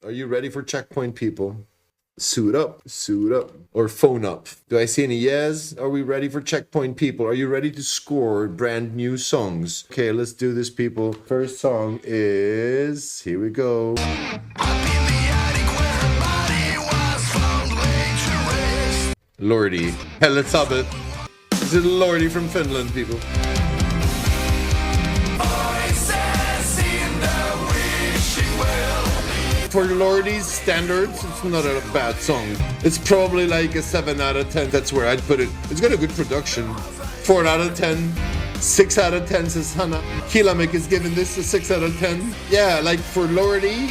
Are you ready for checkpoint, people? Suit up, or phone up. Do I see any yes? Are we ready for checkpoint, people? Are you ready to score brand new songs? Okay, let's do this, people. First song is... Here we go. Lordi. Hella Sabbath. This is Lordi from Finland, people. For Lordi's standards, it's not a bad song. It's probably like a 7 out of 10. That's where I'd put it. It's got a good production. 4 out of 10. 6 out of 10 says Hannah. A.N.I.M.A.L is giving this a 6 out of 10. Yeah, like for Lordi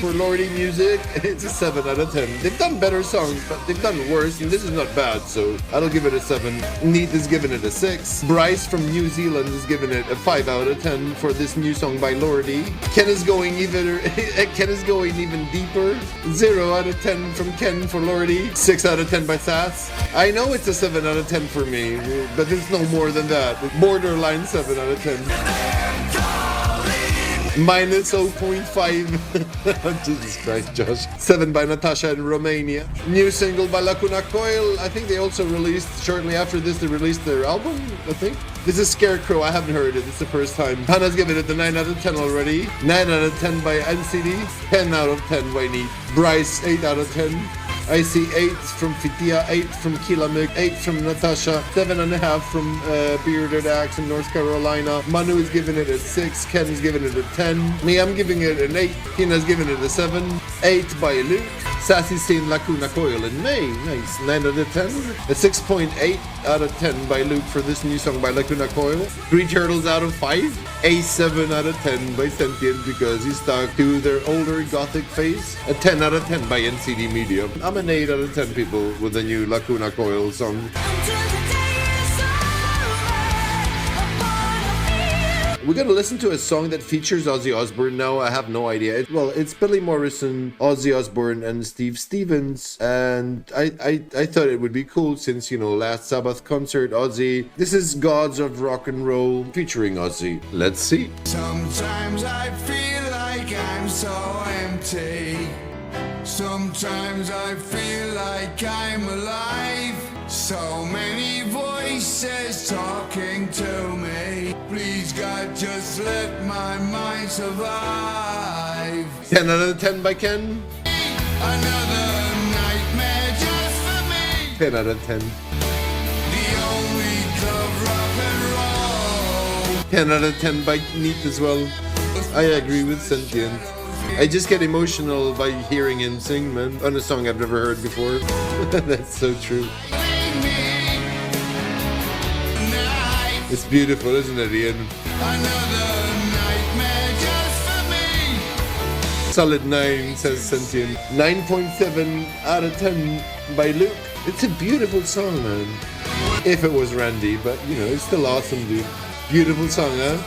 music, it's a 7 out of 10. They've done better songs, but they've done worse, and this is not bad, so I'll give it a 7. Neat is giving it a 6. Bryce from New Zealand is giving it a 5 out of 10 for this new song by Lordi. Ken is going even deeper. 0 out of 10 from Ken for Lordi. 6 out of 10 by Sass. I know it's a 7 out of 10 for me, but it's no more than that. Borderline 7 out of 10. Minus 0.5. Jesus Christ, Josh. 7 by Natasha in Romania. New single by Lacuna Coil. I think they also released, shortly after this, they released their album, I think. This is Scarecrow. I haven't heard it. It's the first time. Hannah's given it the 9 out of 10 already. 9 out of 10 by NCD. 10 out of 10 by Neat. Bryce, 8 out of 10. I see 8 from Fitia, 8 from Kilamik, 8 from Natasha, 7.5 from Bearded Axe in North Carolina. Manu is giving it a 6, Ken is giving it a 10. Me, I'm giving it an 8. Tina's giving it a 7. 8 by Luke. Sassy's saying Lacuna Coil in May. Nice. 9 out of 10. A 6.8 out of 10 by Luke for this new song by Lacuna Coil. 3 Turtles out of 5. A 7 out of 10 by Sentient because he's stuck to their older gothic face. A 10 out of 10 by NCD Media. I'm an 8 out of 10 people with the new Lacuna Coil song. We're gonna listen to a song that features Ozzy Osbourne now. I have no idea. Well, it's Billy Morrison, Ozzy Osbourne, and Steve Stevens. And I thought it would be cool since, you know, last Sabbath concert, Ozzy. This is Gods of Rock and Roll featuring Ozzy. Let's see. Sometimes I feel like I'm so empty. Sometimes I feel like I'm alive. So many voices talking to me. Please God, just let my mind survive. 10 out of 10 by Ken. Another nightmare just for me. 10 out of 10. The only club rock and roll. 10 out of 10 by Neat as well. I agree with Sentient. I just get emotional by hearing him sing, man, on a song I've never heard before. That's so true. It's beautiful, isn't it, Ian? Another nightmare just for me. Solid 9, says Sentient. 9.7 out of 10 by Luke. It's a beautiful song, man. If it was Randy, but, you know, it's still awesome, dude. Beautiful song, huh?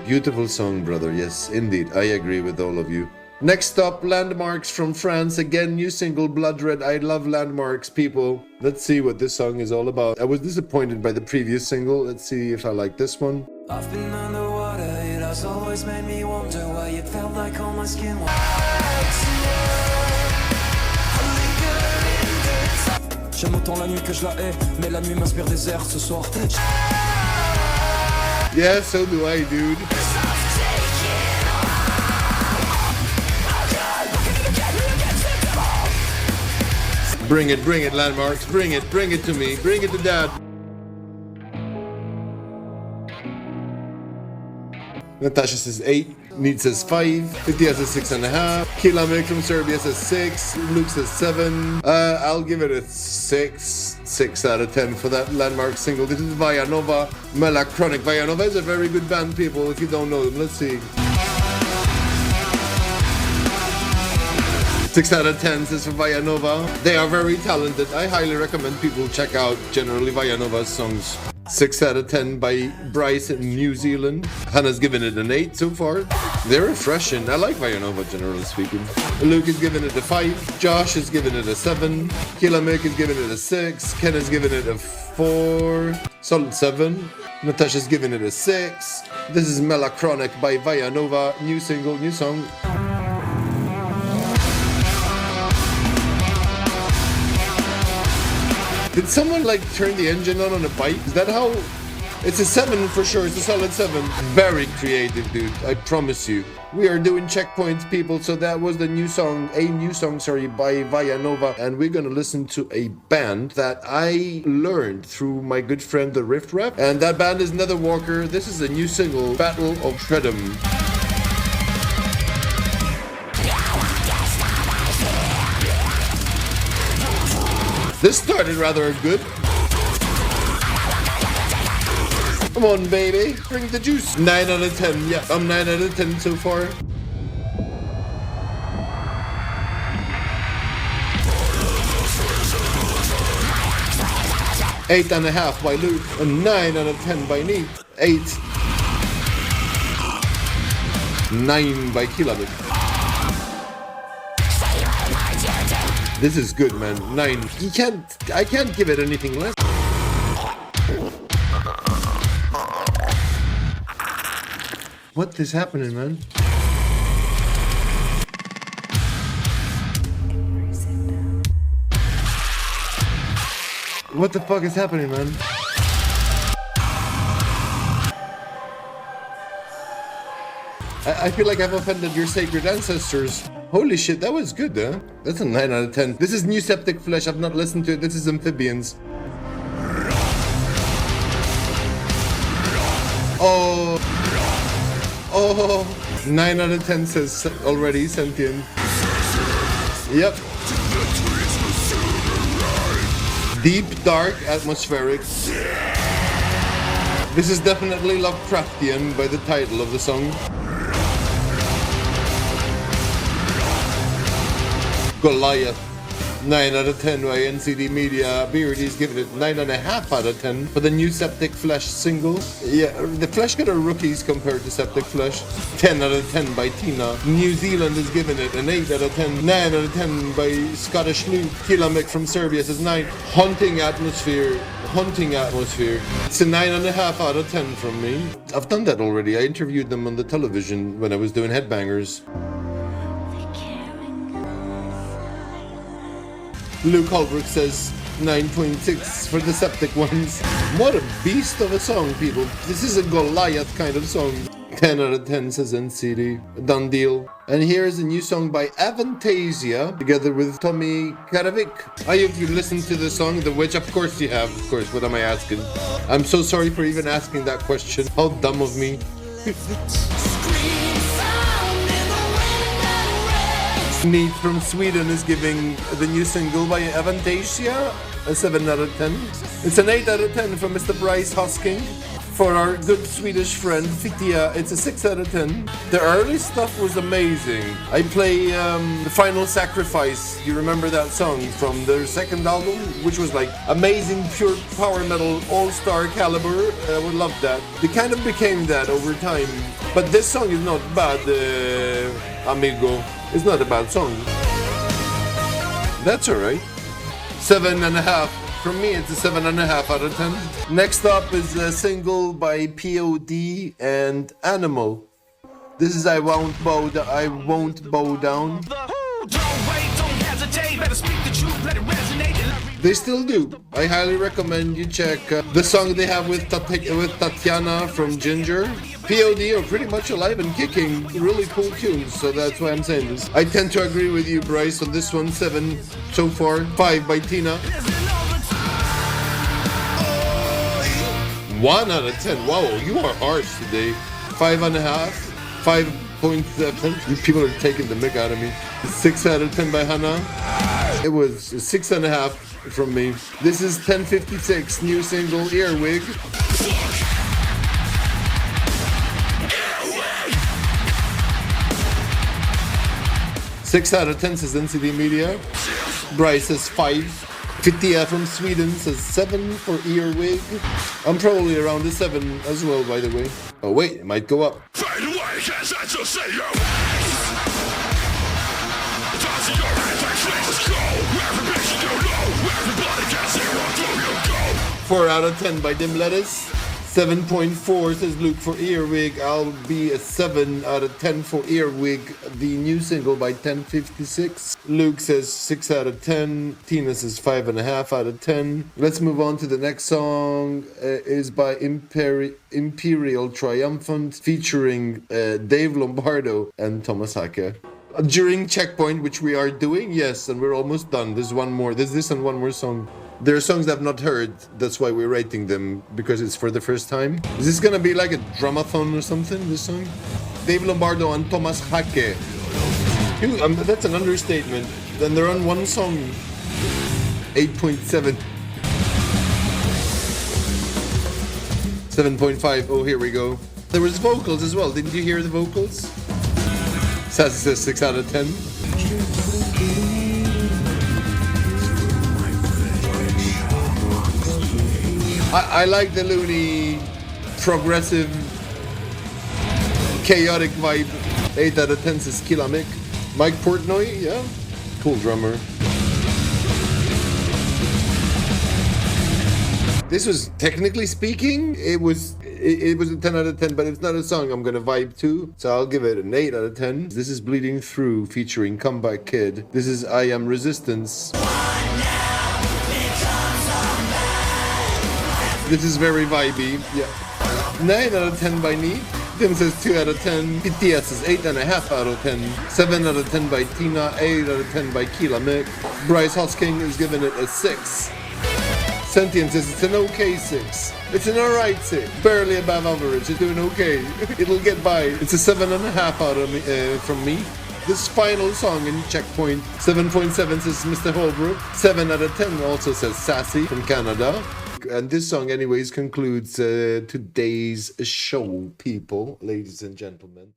Beautiful song, brother. Yes, indeed. I agree with all of you. Next up, Landmvrks from France. Again, new single, Blood Red. I love Landmvrks, people. Let's see what this song is all about. I was disappointed by the previous single. Let's see if I like this one. I've been underwater, it has always made me wonder why it felt like all my skin was. J'aime autant la nuit que je la hais, mais la nuit m'inspire des airs ce soir. Yeah, so do I, dude. Bring it, Landmvrks. Bring it to me. Bring it to Dad. Natasha says 8. Neat says 5. Fitia says 6.5. Kilamik from Serbia says 6. Luke says 7. I'll give it a 6. 6 out of 10 for that Landmvrks single. This is Vianova. Melachronic. Vianova is a very good band, people, if you don't know them. Let's see. 6 out of 10 says for Vianova. They are very talented. I highly recommend people check out generally Vianova's songs. 6 out of 10 by Bryce in New Zealand. Hannah's given it an 8 so far. They're refreshing. I like Vianova, generally speaking. Luke is giving it a 5. Josh is giving it a 7. Kilamik is giving it a 6. Ken is giving it a 4. Solid 7. Natasha's giving it a 6. This is Melachronic by Vianova. New single, new song. Did someone like turn the engine on a bike? Is that how? It's a 7 for sure. It's a solid 7. Very creative, dude. I promise you. We are doing checkpoints, people. So that was the new song, by Vianova. And we're gonna listen to a band that I learned through my good friend, the Riff Rap. And that band is Netherwalker. This is a new single, Battle of Shred'em. This started rather good. Come on, baby. Bring the juice. 9 out of 10. Yeah, I'm 9 out of 10 so far. Eight and a half by Luke. A 9 out of 10 by Neat. 8. 9 by Kilabit. This is good, man. 9. I can't give it anything less. What is happening, man? What the fuck is happening, man? I feel like I've offended your sacred ancestors. Holy shit, that was good, huh? That's a 9 out of 10. This is new Septicflesh. I've not listened to it. This is Amphibians. Oh. 9 out of 10 says already sentient. Yep. Deep, dark, atmospheric. This is definitely Lovecraftian by the title of the song. Goliath. 9 out of 10 by NCD Media. P.O.D's giving it 9.5 out of 10 for the new Septicflesh single. Yeah, the Flesh got a rookies compared to Septicflesh. 10 out of 10 by Tina. New Zealand is giving it an 8 out of 10. 9 out of 10 by Scottish Luke. A.N.I.M.A.L from Serbia says 9. Haunting atmosphere. It's a 9.5 out of 10 from me. I've done that already. I interviewed them on the television when I was doing Headbangers. Luke Holbrook says 9.6 for the Septic ones. What a beast of a song, people. This is a Goliath kind of song. 10 out of 10 says NCD. Done deal. And here's a new song by Avantasia together with Tommy Karavik. I hope you listened to the song, The Witch. Of course you have. Of course, what am I asking? I'm so sorry for even asking that question. How dumb of me. Neat from Sweden is giving the new single by Avantasia a 7 out of 10. It's an 8 out of 10 from Mr. Bryce Hosking. For our good Swedish friend Fitia, it's a 6 out of 10. The early stuff was amazing. I play The Final Sacrifice. You remember that song from their second album? Which was like amazing, pure power metal, all-star caliber. I would love that. They kind of became that over time. But this song is not bad, amigo. It's not a bad song. That's alright. 7.5. From me, it's a 7.5 out of 10. Next up is a single by P.O.D and A.N.I.M.A.L. This is I Won't Bow Down. They still do. I highly recommend you check the song they have with Tatiana from Ginger. P.O.D are pretty much alive and kicking. Really cool tunes, so that's why I'm saying this. I tend to agree with you, Bryce, on this one. 7 so far. 5 by Tina. 1 out of 10. Wow, you are harsh today. 5.5. 5.7. You people are taking the mick out of me. 6 out of 10 by Hannah. It was 6.5 from me. This is 1056, new single, Earwig. 6 out of 10 says NCD Media. Bryce says 5. Fitia from Sweden says 7 for Earwig. I'm probably around the 7 as well, by the way. Oh wait, it might go up. 4 out of 10 by Dim Lettuce. 7.4 says Luke for Earwig. I'll be a 7 out of 10 for Earwig, the new single by 1056. Luke says 6 out of 10. Tina says 5.5 out of 10. Let's move on to the next song. Is by Imperial Triumphant, featuring Dave Lombardo and Thomas Hake. During checkpoint, which we are doing, yes, and we're almost done. There's one more. There's this and one more song. There are songs I've not heard, that's why we're rating them, because it's for the first time. Is this gonna be like a dramathon or something, this song? Dave Lombardo and Thomas Hake. That's an understatement. Then they're on one song. 8.7. 7.5, oh here we go. There was vocals as well, didn't you hear the vocals? Sassy says 6 out of 10. I like the loony, progressive, chaotic vibe. 8 out of 10 says Kilamick. Mike Portnoy, yeah, cool drummer. This was, technically speaking, it was a 10 out of 10, but it's not a song I'm gonna vibe to, so I'll give it an 8 out of 10. This is Bleeding Through featuring Comeback Kid. This is I Am Resistance. This is very vibey, yeah. 9 out of 10 by Neat. Tim says 2 out of 10. PTS says 8.5 out of 10. 7 out of 10 by Tina. 8 out of 10 by Kilamick. Bryce Hosking is giving it a 6. Sentient says it's an okay 6. It's an alright 6. Barely above average. It's doing okay. It'll get by. It's a 7.5 out of me, from me. This final song in Checkpoint, 7.7 says Mr. Holbrook. 7 out of 10 also says Sassy from Canada. And this song anyways concludes today's show, people, ladies and gentlemen.